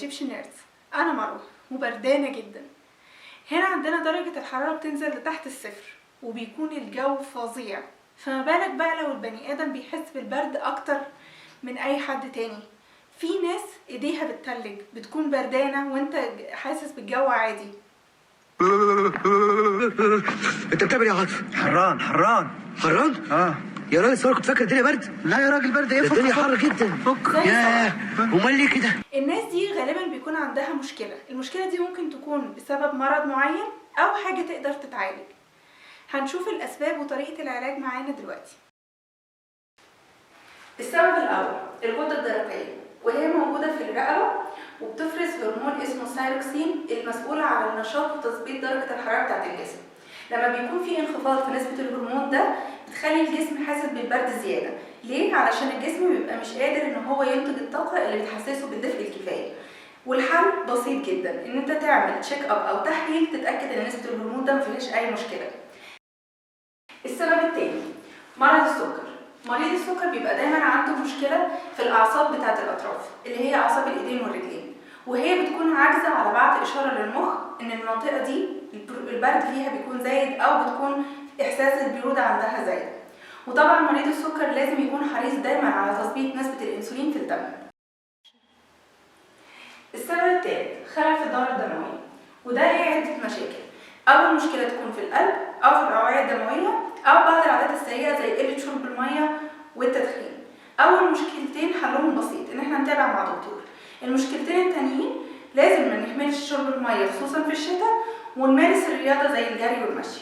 ايجيبشن نيرز. انا مروه وبردانه جدا. هنا عندنا درجه الحراره بتنزل لتحت الصفر وبيكون الجو فظيع، فما بالك بقى لو البني ادم بيحس بالبرد اكتر من اي حد تاني. في ناس ايديها بتتلج بتكون بردانه وانت حاسس بالجو عادي. انت بتعمل ايه يا عاطف؟ حران حران؟ يا راجل صور كنت فاكر الدنيا برد؟ لا يا راجل برد ايه؟ الدنيا حر جدا. ياه، امال ليه كده؟ الناس دي غالبا بيكون عندها مشكله، المشكله دي ممكن تكون بسبب مرض معين او حاجه تقدر تتعالج. هنشوف الاسباب وطريقه العلاج معانا دلوقتي. السبب الاول الغده الدرقيه، وهي موجوده في الرقبه وبتفرز هرمون اسمه الثايروكسين المسؤول عن النشاط وتظبيط درجه الحراره بتاعه الجسم. لما بيكون في انخفاض في نسبه الهرمون ده بتخلي الجسم حاسس بالبرد زياده. ليه؟ علشان الجسم بيبقى مش قادر ان هو ينتج الطاقه اللي بتحسسه بالدفء الكفايه. والحل بسيط جدا، ان انت تعمل تشيك اب او تحليل تتاكد ان نسبه الهرمون ده مفيهاش اي مشكله. السبب الثاني مرض السكر. مريض السكر بيبقى دايما عنده مشكله في الاعصاب بتاعه الاطراف اللي هي اعصاب الايدين والرجلين، وهي بتكون عاجزه على بعض اشاره للمخ ان المنطقه دي البرد فيها بيكون زايد او بتكون احساس البروده عندها زايد. وطبعا مريض السكر لازم يكون حريص دايما على تظبيط نسبه الانسولين في الدم. السبب الثالث خلل في الدوره الدمويه، وده ليه عده مشاكل. اول مشكله تكون في القلب او في الاوعيه الدمويه او بعض العادات السيئه زي قله شرب الميه والتدخين. اول مشكلتين حلهم بسيط، ان احنا نتابع مع دكتور. المشكلتين التانيين لازم ما نهملش شرب الميه خصوصا في الشتاء، ونمارس الرياضه زي الجري والمشي.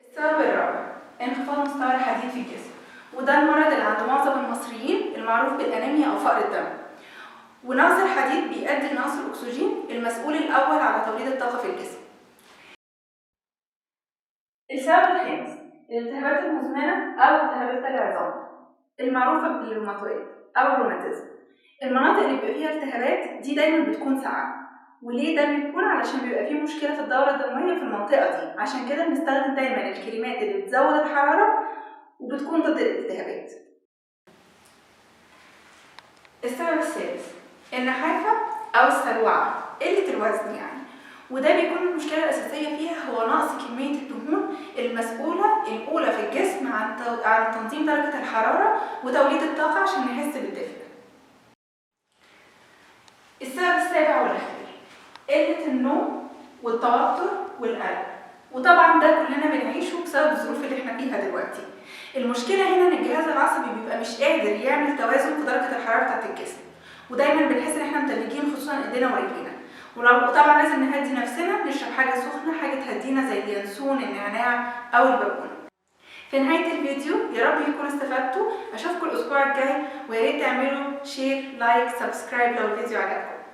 السبب الرابع انخفاض مستوى الحديد في الجسم، وده المرض اللي عند معظم المصريين المعروف بالانيميا او فقر الدم. ونقص الحديد بيؤدي لنقص الاكسجين المسؤول الاول على توليد الطاقه في الجسم. السبب الخامس الالتهابات المزمنه او التهابات العظام المعروفه بالروماتويد او الروماتيزم. المناطق اللي بيبقى فيها التهابات دي دايما بتكون ساقعه. وليه ده بيكون؟ علشان بيبقى فيه مشكله في الدوره الدمويه في المنطقه دي، عشان كده بنستخدم دايما الكريمات اللي بتزود الحراره وبتكون ضد الالتهابات. السبب السادس النحافه او السلوعه، قله الوزن يعني، وده بيكون المشكله الاساسيه فيها هو نقص كميه الدهون المسؤوله الاولى في الجسم عن تنظيم درجه الحراره وتوليد الطاقه عشان نحس بالدفء. السبب السابع والاخير قله النوم والتوتر والقلق، وطبعا ده كلنا بنعيشه بسبب الظروف اللي احنا فيها دلوقتي. المشكله هنا ان الجهاز العصبي بيبقى مش قادر يعمل توازن في درجه الحراره بتاعه الجسم، ودايما بنحس ان احنا متلجين خصوصا ايدينا ورجلينا. وطبعا لازم نهدي نفسنا، نشرب حاجه سخنه، حاجه تهدينا زي اليانسون، النعناع او البابون. في نهايه الفيديو يا رب يكونوا استفدتوا. اشوفكم الاسبوع الجاي، ويا ريت تعملوا شير لايك سبسكرايب لو الفيديو عجبكم.